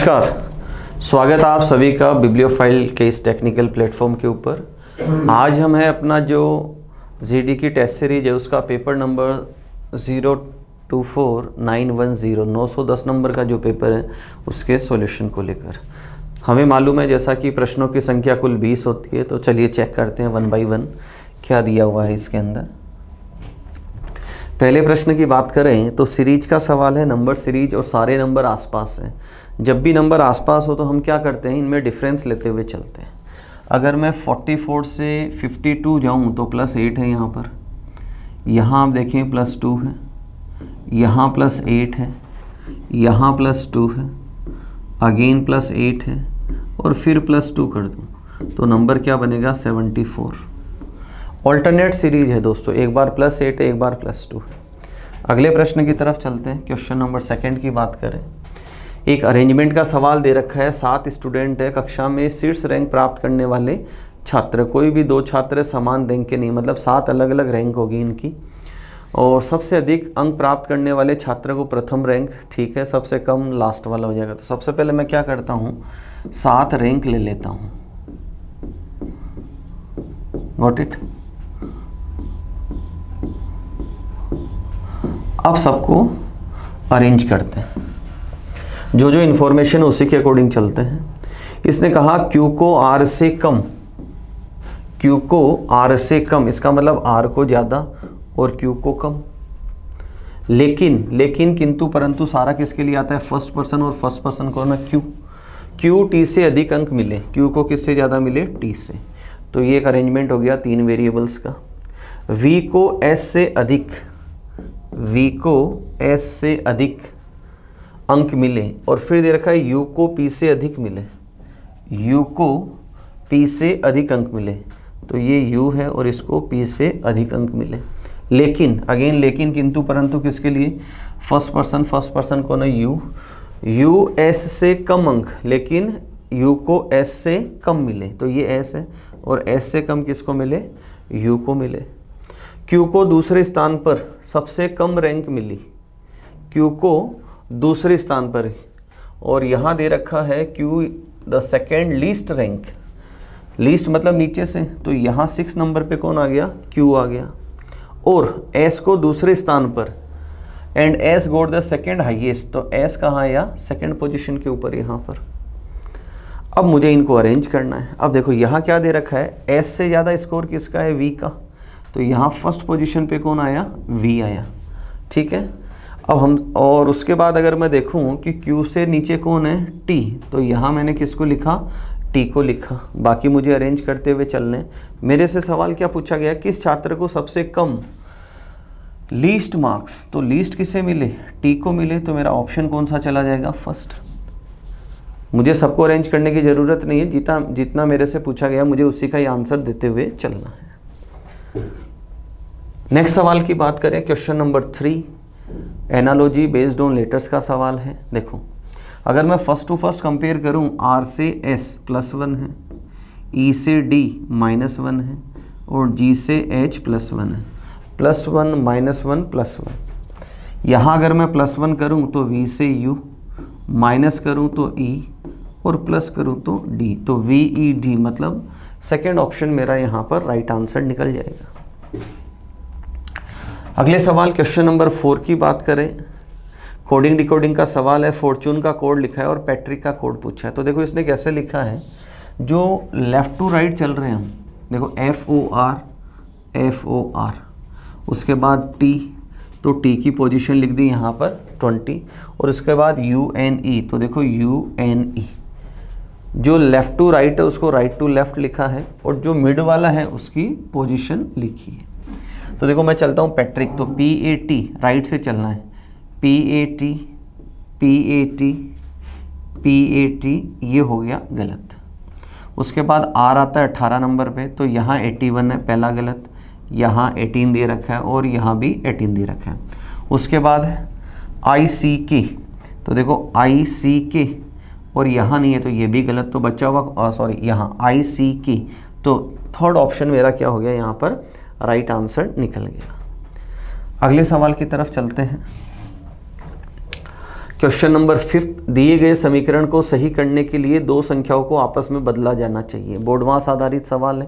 नमस्कार, स्वागत है आप सभी का बिब्लियोफाइल के इस टेक्निकल प्लेटफॉर्म के ऊपर। आज हम है अपना जो जीडी की टेस्ट सीरीज है उसका पेपर नंबर 024910 910 नंबर का जो पेपर है उसके सॉल्यूशन को लेकर। हमें मालूम है जैसा कि प्रश्नों की संख्या कुल 20 होती है, तो चलिए चेक करते हैं वन बाई वन क्या दिया हुआ है इसके अंदर। पहले प्रश्न की बात करें तो सीरीज का सवाल है, नंबर सीरीज और सारे नंबर आसपास हैं। जब भी नंबर आसपास हो तो हम क्या करते हैं, इनमें डिफरेंस लेते हुए चलते हैं। अगर मैं 44 से 52 जाऊं तो +8 है यहाँ पर, यहाँ आप देखें +2 है, यहाँ +8 है, यहाँ +2 है, अगेन +8 है और फिर +2 कर दूँ तो नंबर क्या बनेगा 74। ऑल्टरनेट सीरीज है दोस्तों, एक बार +8 है, एक बार +2 है। अगले प्रश्न की तरफ चलते हैं। क्वेश्चन नंबर 2 की बात करें, एक अरेंजमेंट का सवाल दे रखा है। 7 स्टूडेंट है, कक्षा में शीर्ष रैंक प्राप्त करने वाले छात्र, कोई भी 2 छात्र समान रैंक के नहीं, मतलब 7 अलग अलग रैंक होगी इनकी। और सबसे अधिक अंक प्राप्त करने वाले छात्र को प्रथम रैंक, ठीक है, सबसे कम लास्ट वाला हो जाएगा। तो सबसे पहले मैं क्या करता हूँ, 7 रैंक ले लेता हूँ। Got it. अब सबको अरेंज करते हैं, जो जो इन्फॉर्मेशन उसी के अकॉर्डिंग चलते हैं। इसने कहा Q को R से कम, Q को R से कम, इसका मतलब R को ज़्यादा और Q को कम। लेकिन किंतु परंतु सारा किसके लिए आता है, फर्स्ट पर्सन, और फर्स्ट पर्सन कौन है, Q T से अधिक अंक मिले, Q को किससे ज़्यादा मिले, T से। तो ये एक अरेंजमेंट हो गया 3 वेरिएबल्स का। V को S से अधिक, V को S से अधिक अंक मिले, और फिर दे रखा है U को P से अधिक मिले, U को P से अधिक अंक मिले। तो ये U है और इसको P से अधिक अंक मिले। लेकिन अगेन लेकिन किंतु परंतु किसके लिए, फर्स्ट पर्सन कौन है, U S से कम अंक, लेकिन U को S से कम मिले, तो ये S है, और S से कम किसको मिले, U को मिले। Q को दूसरे स्थान पर सबसे कम रैंक मिली, Q को दूसरे स्थान पर, और यहाँ दे रखा है Q the second least rank, least मतलब नीचे से, तो यहाँ 6 नंबर पे कौन आ गया, Q आ गया। और S को दूसरे स्थान पर, and S goat the second highest, तो S कहाँ आया, सेकेंड पोजीशन के ऊपर यहाँ पर। अब मुझे इनको अरेंज करना है। अब देखो यहाँ क्या दे रखा है, S से ज़्यादा स्कोर किसका है, V का, तो यहाँ फर्स्ट पोजीशन पे कौन आया, V आया, ठीक है। अब हम, और उसके बाद अगर मैं देखूँ कि Q से नीचे कौन है, T, तो यहाँ मैंने किसको लिखा, T को लिखा। बाकी मुझे अरेंज करते हुए चलने। मेरे से सवाल क्या पूछा गया, किस छात्र को सबसे कम लीस्ट मार्क्स, तो लीस्ट किसे मिले, T को मिले, तो मेरा ऑप्शन कौन सा चला जाएगा, फर्स्ट। मुझे सबको अरेंज करने की ज़रूरत नहीं है, जितना मेरे से पूछा गया मुझे उसी का ही आंसर देते हुए चलना है। नेक्स्ट सवाल की बात करें, question number 3, analogy based on letters का सवाल है। देखो, अगर मैं फर्स्ट टू फर्स्ट कंपेयर करूं, R से S +1 है, E से D -1 है, और G से H +1 है, +1 -1 +1। यहाँ अगर मैं +1 करूं तो V से U, माइनस करूं तो E, और प्लस करूं तो D, तो VED, मतलब सेकेंड ऑप्शन मेरा यहाँ पर राइट आंसर निकल जाएगा। अगले सवाल क्वेश्चन नंबर 4 की बात करें, कोडिंग डिकोडिंग का सवाल है। फॉर्चून का कोड लिखा है और पैट्रिक का कोड पूछा है। तो देखो इसने कैसे लिखा है, जो लेफ़्ट टू राइट चल रहे हैं हम, देखो FOR, उसके बाद T, तो T की पोजीशन लिख दी यहाँ पर 20, और उसके बाद UNE, तो देखो UNE, जो लेफ़्ट टू राइट है उसको राइट टू लेफ़्ट लिखा है, और जो मिड वाला है उसकी पोजीशन लिखी है। तो देखो मैं चलता हूँ पैट्रिक, तो PAT राइट से चलना है, PAT, ये हो गया गलत। उसके बाद R आता है 18 नंबर पे, तो यहाँ 81 है, पहला गलत, यहाँ 18 दे रखा है, और यहाँ भी 18 दे रखा है। उसके बाद ICK, तो देखो ICK, और यहाँ नहीं है तो ये भी गलत, तो बचा हुआ सॉरी यहाँ ICK, तो थर्ड ऑप्शन मेरा क्या हो गया, यहाँ पर राइट आंसर निकल गया। अगले सवाल की तरफ चलते हैं। क्वेश्चन नंबर 5, दिए गए समीकरण को सही करने के लिए दो संख्याओं को आपस में बदला जाना चाहिए। बोर्डमास आधारित सवाल है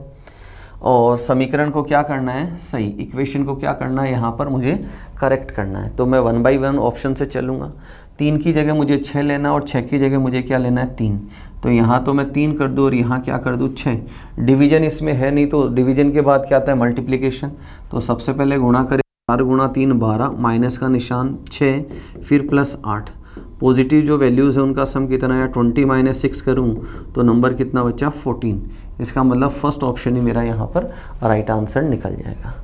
और समीकरण को क्या करना है, सही इक्वेशन को क्या करना है, यहाँ पर मुझे करेक्ट करना है। तो मैं 1 बाई 1 ऑप्शन से चलूँगा। 3 की जगह मुझे 6 लेना और 6 की जगह मुझे क्या लेना है, 3। तो यहाँ तो मैं 3 कर दूँ और यहाँ क्या कर दूँ, 6। डिवीजन इसमें है नहीं, तो डिवीजन के बाद क्या आता है, मल्टीप्लिकेशन। तो सबसे पहले गुणा करें, 4 गुणा 3 12, माइनस का निशान 6, फिर प्लस 8। पॉजिटिव जो वैल्यूज़ है उनका सम कितना है, 20 माइनस 6 करूँ तो नंबर कितना बचा, 14। इसका मतलब फर्स्ट ऑप्शन ही मेरा यहाँ पर राइट आंसर निकल जाएगा।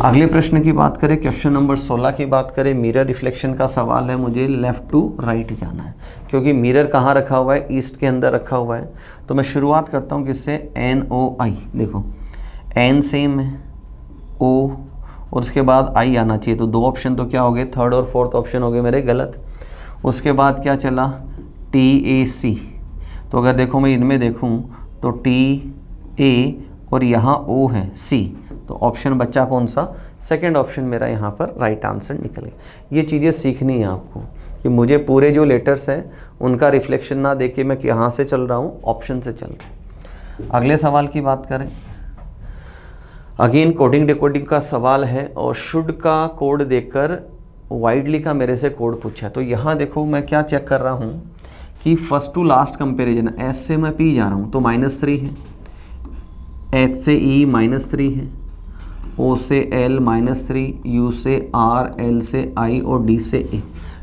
अगले प्रश्न की बात करें, क्वेश्चन नंबर 16 की बात करें। मिरर रिफ्लेक्शन का सवाल है, मुझे लेफ़्ट टू राइट जाना है क्योंकि मिरर कहाँ रखा हुआ है, ईस्ट के अंदर रखा हुआ है। तो मैं शुरुआत करता हूँ किससे, NOI। देखो N सेम है, O और उसके बाद I आना चाहिए। तो दो ऑप्शन तो क्या हो गए, थर्ड और फोर्थ ऑप्शन हो गए मेरे गलत। उसके बाद क्या चला, TAC। तो अगर देखो मैं इनमें देखूँ तो TA और यहाँ O है C, तो ऑप्शन बच्चा कौन सा, सेकंड ऑप्शन मेरा यहाँ पर राइट आंसर निकले। ये चीज़ें सीखनी है आपको कि मुझे पूरे जो लेटर्स हैं उनका रिफ्लेक्शन ना देके मैं कहाँ से चल रहा हूँ, ऑप्शन से चल रहा हूँ। अगले सवाल की बात करें, अगेन कोडिंग डिकोडिंग का सवाल है और शुड का कोड देकर वाइडली का मेरे से कोड पूछा है। तो यहाँ देखो मैं क्या चेक कर रहा हूँ कि first to last comparison, S से मैं P जा रहा हूँ तो -3 है, H से E -3 है, O से L -3, U से R, L से I और D से A।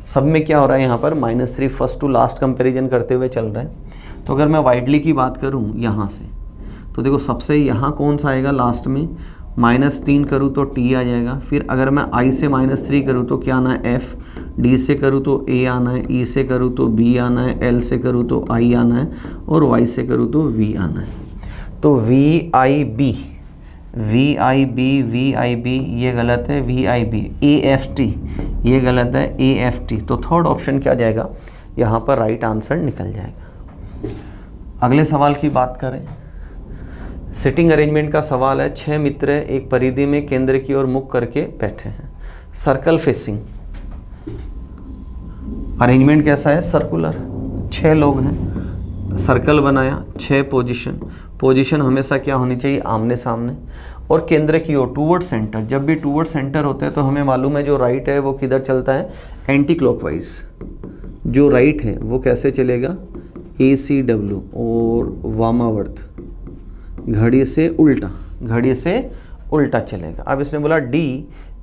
सब में क्या हो रहा है यहाँ पर, -3 फर्स्ट टू लास्ट कंपैरिजन करते हुए चल रहा है। तो अगर मैं वाइडली की बात करूँ यहाँ से, तो देखो सबसे यहाँ कौन सा आएगा, लास्ट में -3 करूँ तो T आ जाएगा। फिर अगर मैं I से -3 करूँ तो क्या आना है, F। D से करूँ तो A आना है, E से करूँ तो B आना है, L से करूँ तो I आना है और Y से करूँ तो V आना है। तो VIB ये गलत है, VIB। AFT ये गलत है, AFT। तो थर्ड ऑप्शन क्या जाएगा, यहाँ पर राइट आंसर निकल जाएगा। अगले सवाल की बात करें, सिटिंग अरेंजमेंट का सवाल है। 6 मित्र एक परिधि में केंद्र की ओर मुख करके बैठे हैं, सर्कल फेसिंग। अरेंजमेंट कैसा है, सर्कुलर। 6 लोग हैं, सर्कल बनाया, 6 पोजीशन हमेशा क्या होनी चाहिए, आमने सामने और केंद्र की ओर, टूवर्ड सेंटर। जब भी टूवर्ड सेंटर होते हैं तो हमें मालूम है जो राइट है वो किधर चलता है, एंटी क्लॉकवाइज। जो राइट है वो कैसे चलेगा, ACW और वामावर्त, घड़ी से उल्टा चलेगा। अब इसने बोला D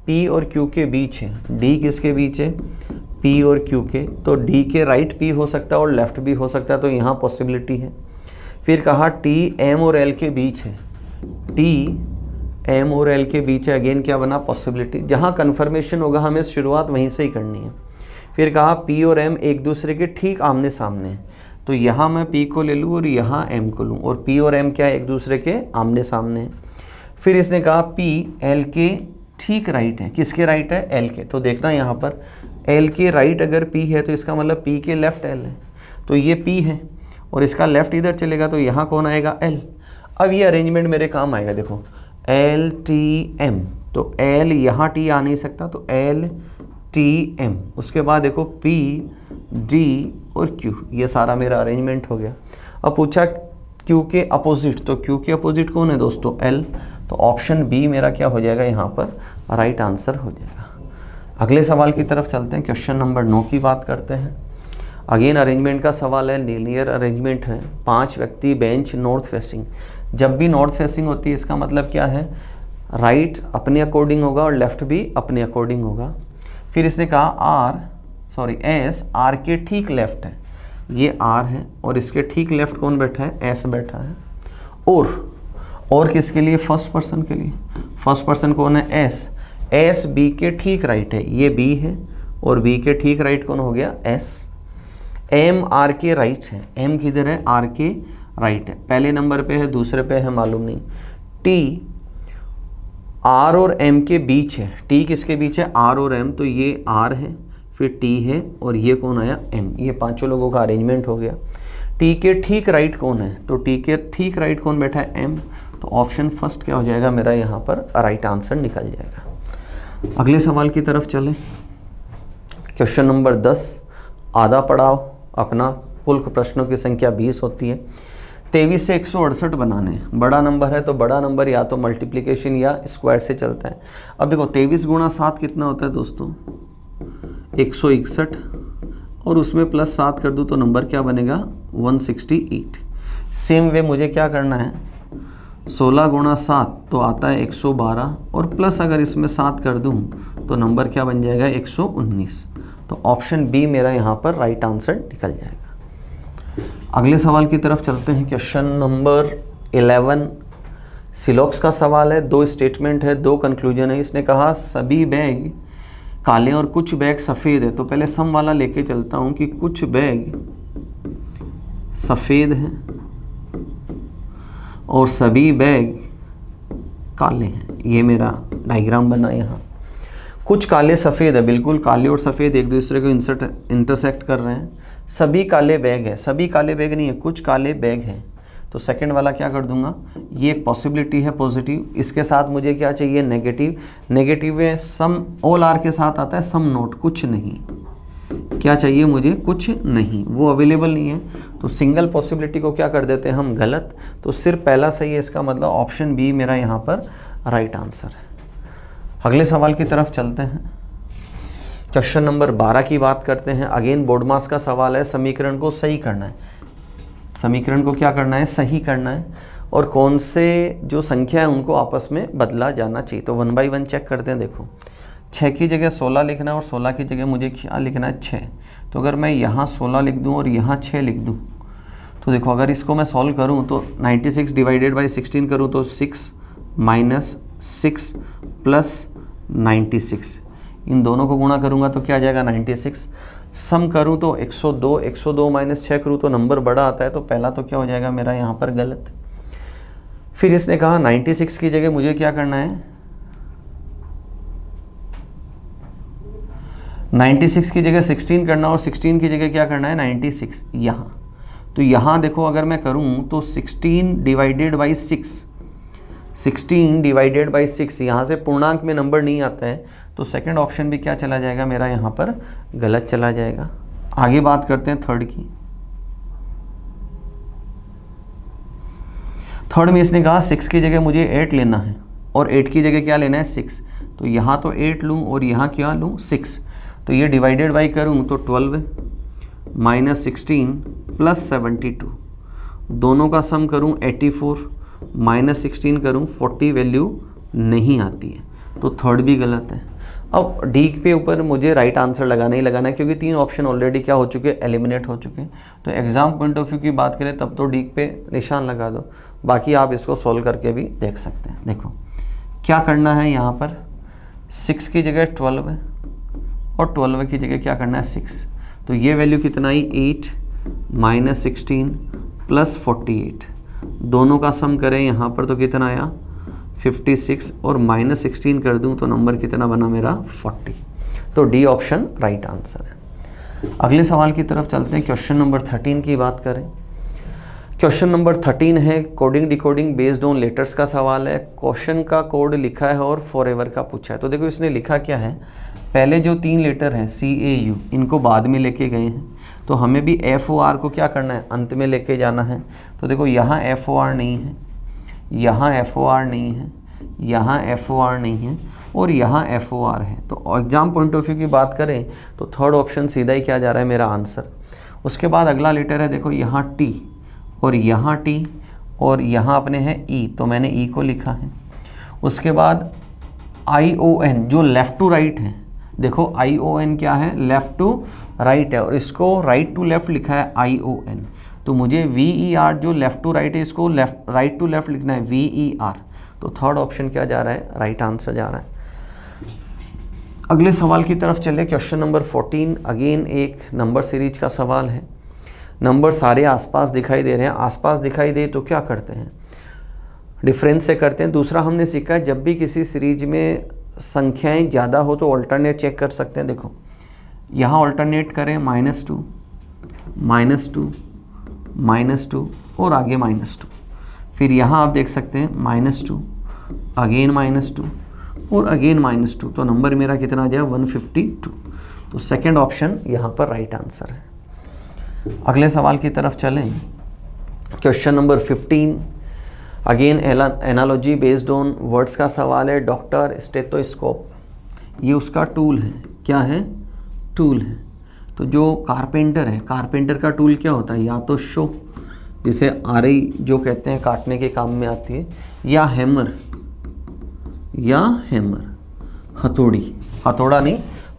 P और Q के बीच है। D किसके बीच है, P और Q के। तो D के राइट P हो सकता है और लेफ्ट भी हो सकता है, तो यहाँ पॉसिबिलिटी है। फिर कहा T M और L के बीच है, T M और L के बीच है, अगेन क्या बना, पॉसिबिलिटी। जहाँ कन्फर्मेशन होगा हमें शुरुआत वहीं से ही करनी है। फिर कहा P और M एक दूसरे के ठीक आमने सामने हैं, तो यहाँ मैं P को ले लूँ और यहाँ M को लूँ, और P और M क्या है, एक दूसरे के आमने सामने हैं। फिर इसने कहा P L के ठीक राइट है, किसके राइट है, L के। तो देखना यहाँ पर L के राइट अगर P है तो इसका मतलब P के लेफ्ट L है, तो ये P है और इसका लेफ्ट इधर चलेगा, तो यहाँ कौन आएगा, L। अब ये अरेंजमेंट मेरे काम आएगा, देखो L T M, तो L यहाँ T आ नहीं सकता, तो L T M। उसके बाद देखो P D और Q, ये सारा मेरा अरेंजमेंट हो गया। अब पूछा Q के अपोजिट, तो Q के अपोजिट कौन है दोस्तों, L। तो ऑप्शन बी मेरा क्या हो जाएगा, यहाँ पर राइट आंसर हो जाएगा। अगले सवाल की तरफ चलते हैं, क्वेश्चन नंबर 9 की बात करते हैं। अगेन अरेंजमेंट का सवाल है, लीनियर अरेंजमेंट है। 5 व्यक्ति बेंच नॉर्थ फेसिंग। जब भी नॉर्थ फेसिंग होती है इसका मतलब क्या है, राइट अपने अकॉर्डिंग होगा और लेफ्ट भी अपने अकॉर्डिंग होगा। फिर इसने कहा S R के ठीक लेफ्ट है, ये R है और इसके ठीक लेफ्ट कौन बैठा है, S बैठा है। और किसके लिए, फर्स्ट पर्सन के लिए। फर्स्ट पर्सन कौन है, S B के ठीक राइट है, ये B है और B के ठीक राइट कौन हो गया, S। M R के राइट है, M किधर है, R के राइट है, पहले नंबर पे है, दूसरे पे है मालूम नहीं। T R और M के बीच है, T किसके बीच है, R और M, तो ये R है, फिर T है और ये कौन आया, M। ये पांचों लोगों का अरेंजमेंट हो गया। T के ठीक राइट कौन है, तो T के ठीक राइट कौन बैठा है, M। तो ऑप्शन फर्स्ट क्या हो जाएगा मेरा, यहाँ पर राइट आंसर निकल जाएगा। अगले सवाल की तरफ चलें, क्वेश्चन नंबर 10। आधा पड़ाव अपना, कुल प्रश्नों की संख्या 20 होती है। 23 से 168 बनाने, बड़ा नंबर है तो बड़ा नंबर या तो मल्टीप्लिकेशन या स्क्वायर से चलता है। अब देखो 23 गुणा 7 कितना होता है दोस्तों, 161, और उसमें प्लस 7 कर दूँ तो नंबर क्या बनेगा, 168। सेम वे मुझे क्या करना है, 16 गुणा 7 तो आता है 112, और प्लस अगर इसमें 7 कर दूँ तो नंबर क्या बन जाएगा, 119। तो ऑप्शन बी मेरा यहाँ पर राइट आंसर निकल जाएगा। अगले सवाल की तरफ चलते हैं। क्वेश्चन नंबर 11 सिलॉक्स का सवाल है। 2 स्टेटमेंट है, 2 कंक्लूजन है। इसने कहा सभी बैग काले और कुछ बैग सफ़ेद है। तो पहले सम वाला लेके चलता हूँ कि कुछ बैग सफ़ेद हैं और सभी बैग काले हैं। ये मेरा डायग्राम बना यहाँ। कुछ काले सफ़ेद है, बिल्कुल काले और सफ़ेद एक दूसरे को इंटरसेक्ट कर रहे हैं। सभी काले बैग है, सभी काले बैग नहीं है, कुछ काले बैग हैं। तो सेकंड वाला क्या कर दूंगा, ये एक पॉसिबिलिटी है पॉजिटिव, इसके साथ मुझे क्या चाहिए, नेगेटिव। नेगेटिव में सम ऑल आर के साथ आता है सम नोट, कुछ नहीं। क्या चाहिए मुझे, कुछ नहीं, वो अवेलेबल नहीं है। तो सिंगल पॉसिबिलिटी को क्या कर देते हैं हम, गलत। तो सिर्फ पहला सही है, इसका मतलब ऑप्शन बी मेरा यहाँ पर राइट आंसर है। अगले सवाल की तरफ चलते हैं। क्वेश्चन नंबर 12 की बात करते हैं। अगेन बोर्ड मास का सवाल है। समीकरण को सही करना है, समीकरण को क्या करना है, सही करना है, और कौन से जो संख्या है उनको आपस में बदला जाना चाहिए। तो 1 बाय 1 चेक करते हैं। देखो 6 की जगह 16 लिखना है और 16 की जगह मुझे क्या लिखना है, 6। तो अगर मैं यहाँ 16 लिख दूँ और यहाँ 6 लिख दूँ तो देखो अगर इसको मैं सॉल्व करूँ तो 96 डिवाइडेड बाई 16 करूँ तो 6 माइनस 6 प्लस 96, इन दोनों को गुणा करूँगा तो क्या आ जाएगा, 96। सम करूँ तो 102, 102 माइनस 6 करूँ तो नंबर बड़ा आता है। तो पहला तो क्या हो जाएगा मेरा यहाँ पर गलत। फिर इसने कहा 96 की जगह मुझे क्या करना है, 96 की जगह 16 करना, और 16 की जगह क्या करना है, 96 यहाँ। तो यहाँ देखो अगर मैं करूँ तो 16 डिवाइडेड बाई 6, 16 डिवाइडेड बाई 6, यहाँ से पूर्णांक में नंबर नहीं आता है। तो सेकंड ऑप्शन भी क्या चला जाएगा मेरा यहाँ पर, गलत चला जाएगा। आगे बात करते हैं थर्ड की। थर्ड में इसने कहा 6 की जगह मुझे 8 लेना है और 8 की जगह क्या लेना है, 6। तो यहाँ तो 8 लूँ और यहाँ क्या लूँ, 6। तो ये डिवाइडेड बाई करूँ तो 12 माइनस 16 प्लस 72, दोनों का सम करूँ 84 माइनस 16 करूँ 40, वैल्यू नहीं आती है। तो थर्ड भी गलत है। अब डी पे ऊपर मुझे राइट आंसर लगाना ही लगाना है, क्योंकि 3 ऑप्शन ऑलरेडी क्या हो चुके, एलिमिनेट हो चुके। तो एग्जाम पॉइंट ऑफ व्यू की बात करें तब तो डी पे निशान लगा दो, बाकी आप इसको सॉल्व करके भी देख सकते हैं। देखो क्या करना है, यहाँ पर 6 की जगह 12 है और 12 की जगह क्या करना है, 6। तो ये वैल्यू कितना आई, 8 माइनस 16 प्लस 48, दोनों का सम करें यहाँ पर तो कितना आया, 56, और माइनस 16 कर दूं तो नंबर कितना बना मेरा, 40। तो डी ऑप्शन राइट आंसर है। अगले सवाल की तरफ चलते हैं। क्वेश्चन नंबर 13 की बात करें। क्वेश्चन नंबर 13 है coding decoding based on letters का सवाल है। क्वेश्चन का कोड लिखा है और फॉरएवर का पूछा है। तो देखो इसने लिखा क्या है, पहले जो 3 लेटर हैं CAU, इनको बाद में लेके गए हैं। तो हमें भी FOR को क्या करना है, अंत में लेके जाना है। तो देखो यहाँ FOR नहीं है, यहाँ FOR नहीं है, यहाँ FOR नहीं है, और यहाँ FOR है। तो एग्जाम पॉइंट ऑफ व्यू की बात करें तो थर्ड ऑप्शन सीधा ही क्या जा रहा है मेरा आंसर। उसके बाद अगला लेटर है, देखो यहाँ T और यहाँ T और यहाँ अपने हैं E, तो मैंने E को लिखा है। उसके बाद ION जो लेफ़्ट टू राइट है, देखो ION क्या है, लेफ़्ट टू राइट है, और इसको राइट टू लेफ़्ट लिखा है ION। तो मुझे VER जो लेफ़्ट टू राइट है, इसको लेफ्ट राइट टू लेफ़्ट लिखना है VER। तो थर्ड ऑप्शन क्या जा रहा है, राइट आंसर जा रहा है। अगले सवाल की तरफ चले। क्वेश्चन नंबर 14 अगेन एक नंबर सीरीज का सवाल है। नंबर सारे आसपास दिखाई दे रहे हैं, आसपास दिखाई दे तो क्या करते हैं, डिफरेंस से करते हैं। दूसरा हमने सीखा है जब भी किसी सीरीज में संख्याएं ज़्यादा हो तो ऑल्टरनेट चेक कर सकते हैं। देखो यहाँ ऑल्टरनेट करें, -2 -2 -2 और आगे -2, फिर यहाँ आप देख सकते हैं -2 अगेन -2 और अगेन -2, तो नंबर मेरा कितना आ जाएगा, 152। तो सेकंड ऑप्शन यहाँ पर राइट आंसर है। अगले सवाल की तरफ चलें। Question number 15 again analogy based on words का सवाल है। डॉक्टर स्टेथोस्कोप, ये उसका टूल है। क्या है? टूल है। तो जो कारपेंटर है, कारपेंटर का टूल क्या होता है? या तो शो, जिसे आरी जो कहते हैं काटने के काम में आती है, या हैमर, हथौड़ी, हथौड़ा नहीं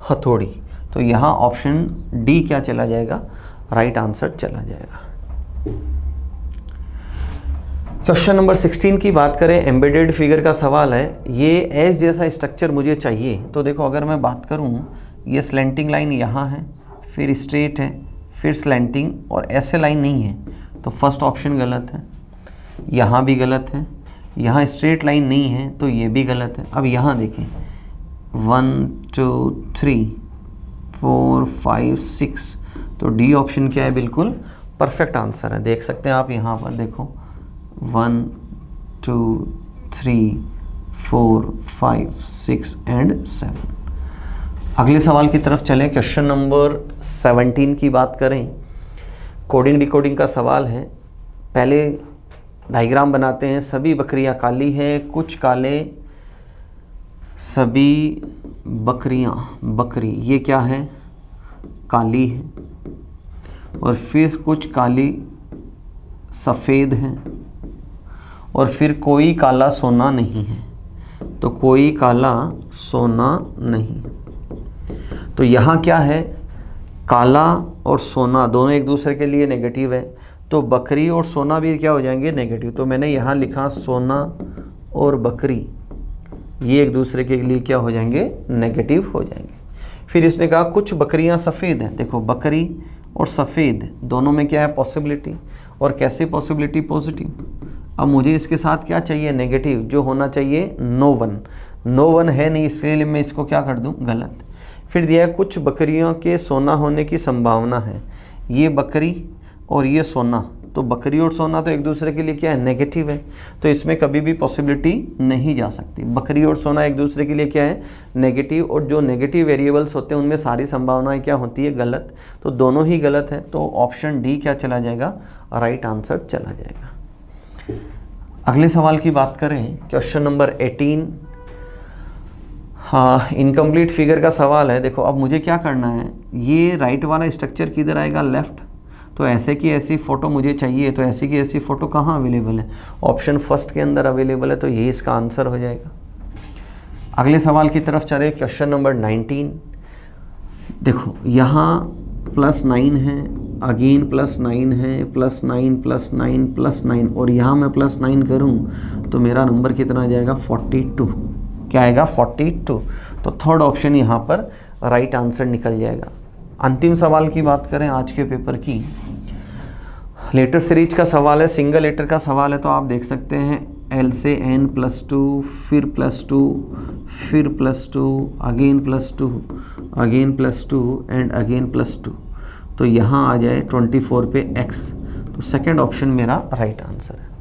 हथौड़ी। तो यहाँ ऑप्शन डी क्या चला जाएगा? राइट आंसर चला जाएगा। क्वेश्चन नंबर 16 की बात करें, एम्बेडेड फिगर का सवाल है। ये एस जैसा स्ट्रक्चर मुझे चाहिए। तो देखो, अगर मैं बात करूँ, ये स्लैंटिंग लाइन यहाँ है, फिर स्ट्रेट है, फिर स्लैंटिंग, और ऐसे लाइन नहीं है, तो फर्स्ट ऑप्शन गलत है। यहाँ भी गलत है, यहाँ स्ट्रेट लाइन नहीं है, तो ये भी गलत है। अब यहाँ देखें, 1 2 3 4 5 6, तो डी ऑप्शन क्या है? बिल्कुल परफेक्ट आंसर है। देख सकते हैं आप यहाँ पर, देखो 1 2 3 4 5 6 एंड 7। अगले सवाल की तरफ चलें। क्वेश्चन नंबर 17 की बात करें, कोडिंग डिकोडिंग का सवाल है। पहले डायग्राम बनाते हैं। सभी बकरियां काली हैं, कुछ काले, सभी बकरियां, बकरी ये क्या है? काली है, और फिर कुछ काली सफ़ेद हैं, और फिर कोई काला सोना नहीं है। तो कोई काला सोना नहीं। तो यहाँ क्या है? काला और सोना दोनों एक दूसरे के लिए नेगेटिव है, तो बकरी और सोना भी क्या हो जाएंगे? नेगेटिव। तो मैंने यहाँ लिखा सोना और बकरी, ये एक दूसरे के लिए क्या हो जाएंगे? नेगेटिव हो जाएंगे। फिर इसने कहा कुछ बकरियाँ सफ़ेद हैं। देखो, बकरी और सफ़ेद दोनों में क्या है? पॉसिबिलिटी। और कैसे पॉसिबिलिटी? पॉजिटिव। अब मुझे इसके साथ क्या चाहिए? नेगेटिव। जो होना चाहिए नो वन है नहीं, इसलिए मैं इसको क्या कर दूं? गलत। फिर दिया है कुछ बकरियों के सोना होने की संभावना है। ये बकरी और ये सोना, तो बकरी और सोना तो एक दूसरे के लिए क्या है? नेगेटिव है, तो इसमें कभी भी पॉसिबिलिटी नहीं जा सकती। बकरी और सोना एक दूसरे के लिए क्या है? नेगेटिव। और जो नेगेटिव वेरिएबल्स होते हैं उनमें सारी संभावनाएं क्या होती है? गलत। तो दोनों ही गलत है, तो ऑप्शन डी क्या चला जाएगा? राइट आंसर चला जाएगा। अगले सवाल की बात करें, क्वेश्चन नंबर 18 हाँ, इनकम्प्लीट फिगर का सवाल है। देखो, अब मुझे क्या करना है? ये राइट वाला स्ट्रक्चर किधर आएगा? लेफ्ट। तो ऐसे की ऐसी फ़ोटो मुझे चाहिए, तो ऐसी की ऐसी फ़ोटो कहाँ अवेलेबल है? ऑप्शन फर्स्ट के अंदर अवेलेबल है, तो ये इसका आंसर हो जाएगा। अगले सवाल की तरफ चले। Question number 19। देखो, यहाँ +9 है, अगेन +9 है, +9 +9 +9, और यहाँ मैं +9 करूँ तो मेरा नंबर कितना आ जाएगा? 42। क्या आएगा? 42। तो थर्ड ऑप्शन यहाँ पर राइट आंसर निकल जाएगा। अंतिम सवाल की बात करें आज के पेपर की, लेटर सीरीज का सवाल है, सिंगल लेटर का सवाल है। तो आप देख सकते हैं L से N +2, फिर +2, फिर +2, अगेन +2, अगेन +2 एंड अगेन +2। तो यहाँ आ जाए 24 पे X। तो सेकंड ऑप्शन मेरा राइट आंसर है।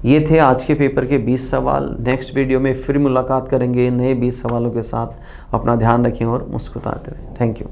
ये थे आज के पेपर के 20 सवाल। नेक्स्ट वीडियो में फिर मुलाकात करेंगे नए 20 सवालों के साथ। अपना ध्यान रखें और मुस्कुराते रहें। Thank you.